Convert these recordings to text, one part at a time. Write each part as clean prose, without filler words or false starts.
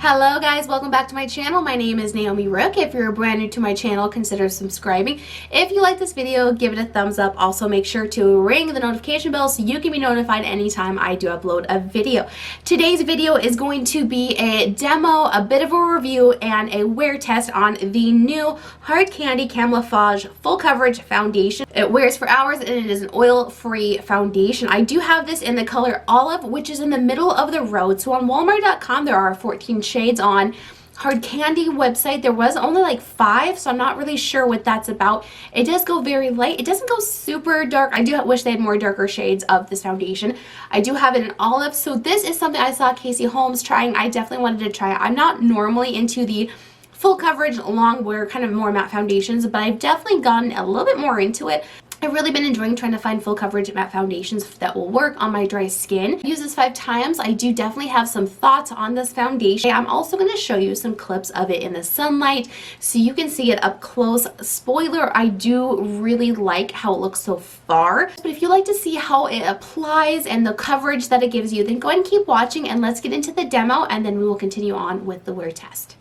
Hello guys, welcome back to my channel. My name is Naomi Rook. If you're brand new to my channel, consider subscribing. If you like this video, give it a thumbs up. Also make sure to ring the notification bell so you can be notified anytime I do upload a video. Today's video is going to be a demo, a bit of a review, and a wear test on the new Hard Candy Camouflage Full Coverage Foundation. It wears for hours and it is an oil-free foundation. I do have this in the color Olive, which is in the middle of the road. So on Walmart.com there are 14 shades. On Hard Candy website there was only like 5, so I'm not really sure what that's about. It does go very light. It doesn't go super dark. I do wish they had more darker shades of this foundation. I do have it in Olive, so this is something I saw Casey Holmes trying. I definitely wanted to try it. I'm not normally into the full coverage long wear kind of more matte foundations, but I've definitely gotten a little bit more into it. I've really been enjoying trying to find full coverage matte foundations that will work on my dry skin. I use this 5 times. I do definitely have some thoughts on this foundation. I'm also going to show you some clips of it in the sunlight so you can see it up close. Spoiler, I do really like how it looks so far. But if you like to see how it applies and the coverage that it gives you, then go ahead and keep watching and let's get into the demo and then we will continue on with the wear test.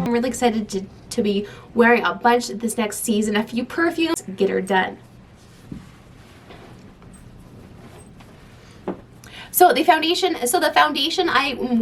I'm really excited to be wearing a bunch this next season, a few perfumes, get her done. So the foundation I am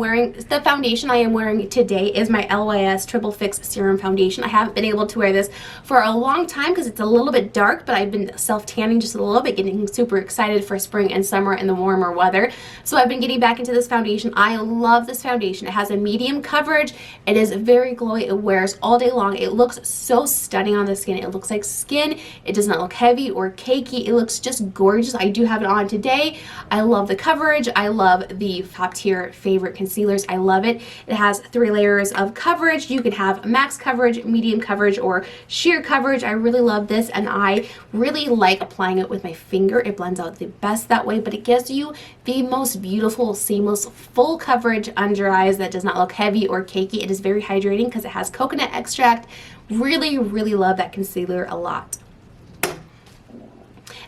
wearing today is my LYS Triple Fix Serum Foundation. I haven't been able to wear this for a long time because it's a little bit dark, but I've been self-tanning just a little bit, getting super excited for spring and summer and the warmer weather. So I've been getting back into this foundation. I love this foundation. It has a medium coverage. It is very glowy. It wears all day long. It looks so stunning on the skin. It looks like skin. It does not look heavy or cakey. It looks just gorgeous. I do have it on today. I love the coverage. I love the top tier favorite concealers. I love it. It has 3 layers of coverage. You can have max coverage, medium coverage, or sheer coverage. I really love this and I really like applying it with my finger. It blends out the best that way, but it gives you the most beautiful, seamless, full coverage under eyes that does not look heavy or cakey. It is very hydrating because it has coconut extract. Really, really love that concealer a lot.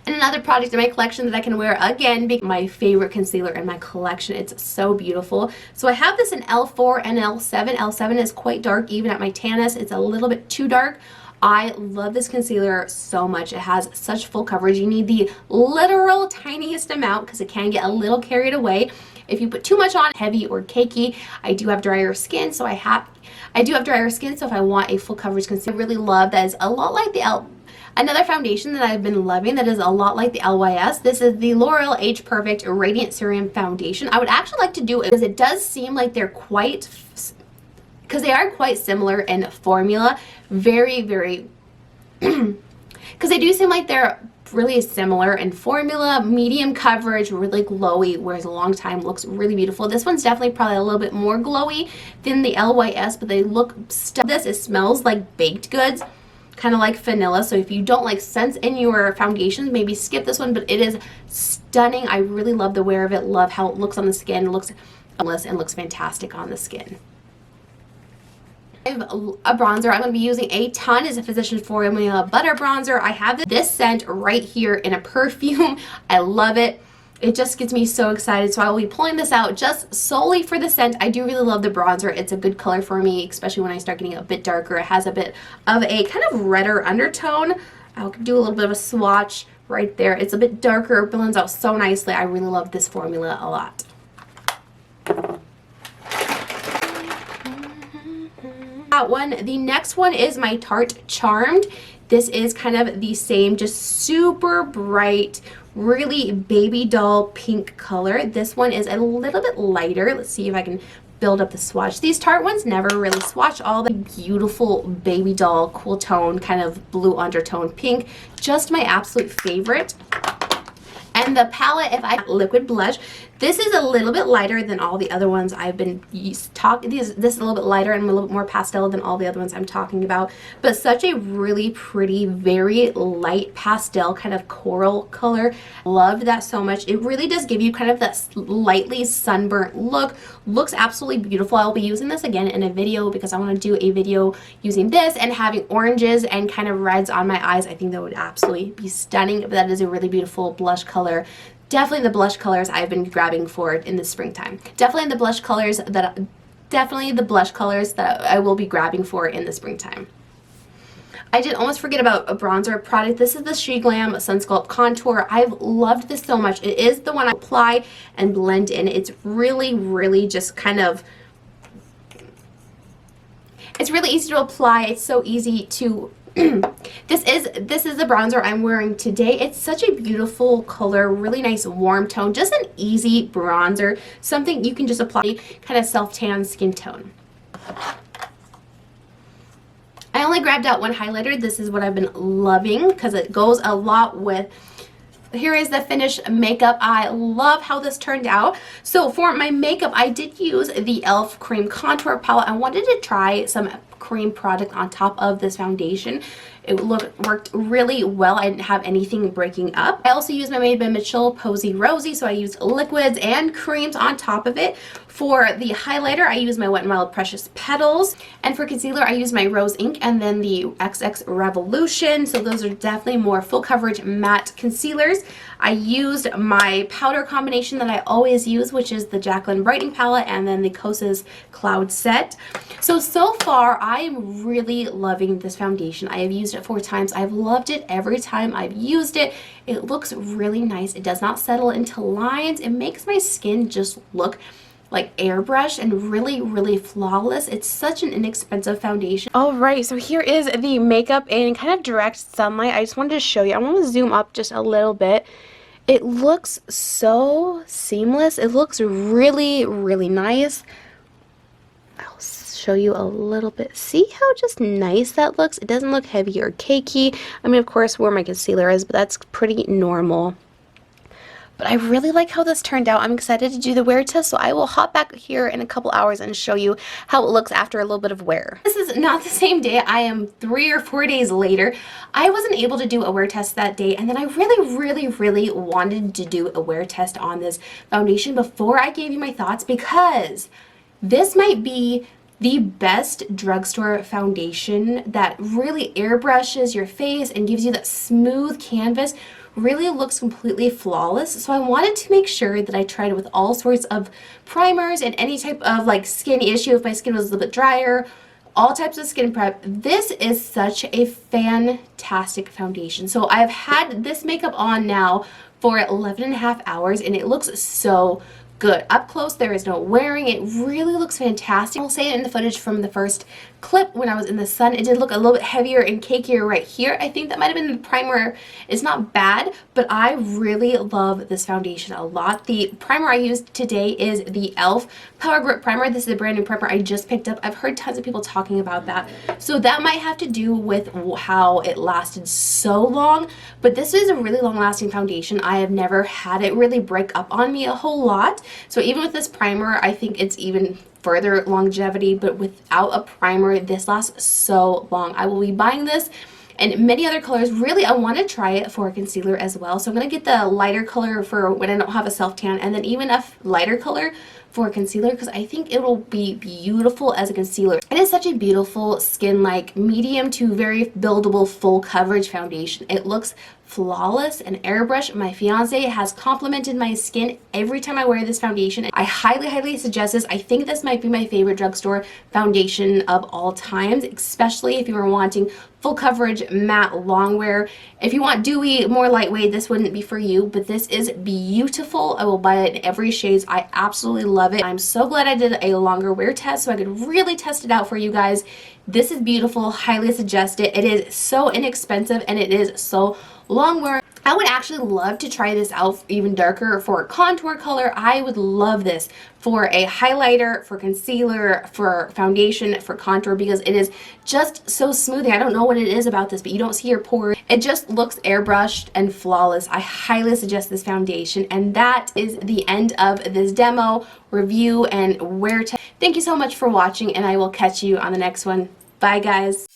And another product in my collection that I can wear again, my favorite concealer in my collection. It's so beautiful. So I have this in L4 and L7. L7 is quite dark even at my tannest. It's a little bit too dark. I love this concealer so much. It has such full coverage. You need the literal tiniest amount because it can get a little carried away. If you put too much on, heavy or cakey. I do have drier skin, so if I want a full coverage concealer, I really love that is a lot like the Another foundation that I've been loving that is a lot like the LYS, this is the L'Oreal Age Perfect Radiant Serum Foundation. I would actually like to do it because it does seem like they are quite similar in formula. Very, very, because they do seem like they're really similar in formula, medium coverage, really glowy, whereas a long time looks really beautiful. This one's definitely probably a little bit more glowy than the LYS, but they look stunning. It smells like baked goods, kind of like vanilla. So if you don't like scents in your foundations, maybe skip this one, but it is stunning. I really love the wear of it, love how it looks on the skin. It looks endless and looks fantastic on the skin. I have a bronzer. I'm going to be using a ton. Is a Physicians Formula Butter Bronzer. I have this scent right here in a perfume. I love it. It just gets me so excited. So I will be pulling this out just solely for the scent. I do really love the bronzer. It's a good color for me, especially when I start getting a bit darker. It has a bit of a kind of redder undertone. I'll do a little bit of a swatch right there. It's a bit darker, blends out so nicely. I really love this formula a lot. That one. The next one is my Tarte Charmed. This is kind of the same, just super bright, really baby doll pink color. This one is a little bit lighter. Let's see if I can build up the swatch. These Tarte ones never really swatch all the beautiful baby doll, cool tone, kind of blue undertone pink. Just my absolute favorite. And the palette, if I liquid blush, This is a little bit lighter than all the other ones I've been talking. This is a little bit lighter and a little bit more pastel than all the other ones I'm talking about. But such a really pretty, very light pastel kind of coral color. Loved that so much. It really does give you kind of that lightly sunburnt look. Looks absolutely beautiful. I'll be using this again in a video because I want to do a video using this and having oranges and kind of reds on my eyes. I think that would absolutely be stunning. But that is a really beautiful blush color. Definitely the blush colors I've been grabbing for in the springtime. Definitely the blush colors that I will be grabbing for in the springtime. I did almost forget about a bronzer product. This is the She Glam Sun Sculpt Contour. I've loved this so much. It is the one I apply and blend in. It's really, really just kind of, it's really easy to apply. It's so easy to this is the bronzer I'm wearing today. It's such a beautiful color, really nice warm tone, just an easy bronzer, something you can just apply, kind of self-tan skin tone. I only grabbed out one highlighter. This is what I've been loving because it goes a lot with. Here is the finished makeup. I love how this turned out. So for my makeup, I did use the E.L.F. cream contour palette. I wanted to try some cream product on top of this foundation. It worked really well. I didn't have anything breaking up. I also used my Made by Mitchelle Posey Rosey, so I used liquids and creams on top of it. For the highlighter, I used my Wet n Wild Precious Petals, and for concealer, I used my Rose Ink and then the XX Revolution. So those are definitely more full coverage matte concealers. I used my powder combination that I always use, which is the Jaclyn Brightening Palette and then the Kosas Cloud Set. So far, I am really loving this foundation. I have used it 4 times. I've loved it every time I've used it. It looks really nice. It does not settle into lines. It makes my skin just look like airbrush and really, really flawless. It's such an inexpensive foundation. All right, so here is the makeup in kind of direct sunlight. I just wanted to show you. I want to zoom up just a little bit. It looks so seamless. It looks really, really nice. I'll show you a little bit. See how just nice that looks? It doesn't look heavy or cakey. I mean, of course, where my concealer is, but that's pretty normal. But I really like how this turned out. I'm excited to do the wear test, so I will hop back here in a couple hours and show you how it looks after a little bit of wear. This is not the same day. I am 3 or 4 days later. I wasn't able to do a wear test that day, and then I really, really, really wanted to do a wear test on this foundation before I gave you my thoughts, because this might be the best drugstore foundation that really airbrushes your face and gives you that smooth canvas. Really looks completely flawless. So I wanted to make sure that I tried it with all sorts of primers and any type of like skin issue if my skin was a little bit drier, all types of skin prep. This is such a fantastic foundation. So I've had this makeup on now for 11.5 hours and it looks so good. Up close, there is no wearing. It really looks fantastic. I'll say it in the footage from the first clip when I was in the sun. It did look a little bit heavier and cakier right here. I think that might have been the primer. It's not bad, but I really love this foundation a lot. The primer I used today is the E.L.F. Power Grip Primer. This is a brand new primer I just picked up. I've heard tons of people talking about that. So that might have to do with how it lasted so long, but this is a really long lasting foundation. I have never had it really break up on me a whole lot. So even with this primer, I think it's even further longevity, but without a primer, this lasts so long. I will be buying this in many other colors. Really, I want to try it for a concealer as well. So I'm going to get the lighter color for when I don't have a self-tan, and then even a lighter color for concealer because I think it will be beautiful as a concealer. It is such a beautiful skin-like medium to very buildable full coverage foundation. It looks flawless and airbrush. My fiance has complimented my skin every time I wear this foundation. I highly, highly suggest this. I think this might be my favorite drugstore foundation of all times, especially if you are wanting full coverage matte long wear. If you want dewy, more lightweight, this wouldn't be for you, but this is beautiful. I will buy it in every shade. I absolutely love it. I'm so glad I did a longer wear test so I could really test it out for you guys. This is beautiful. Highly suggest it. It is so inexpensive and it is so long wear. I would actually love to try this out even darker for contour color. I would love this for a highlighter, for concealer, for foundation, for contour, because it is just so smoothing. I don't know what it is about this, but you don't see your pores. It just looks airbrushed and flawless. I highly suggest this foundation, and that is the end of this demo, review, and wear test. Thank you so much for watching, and I will catch you on the next one. Bye, guys.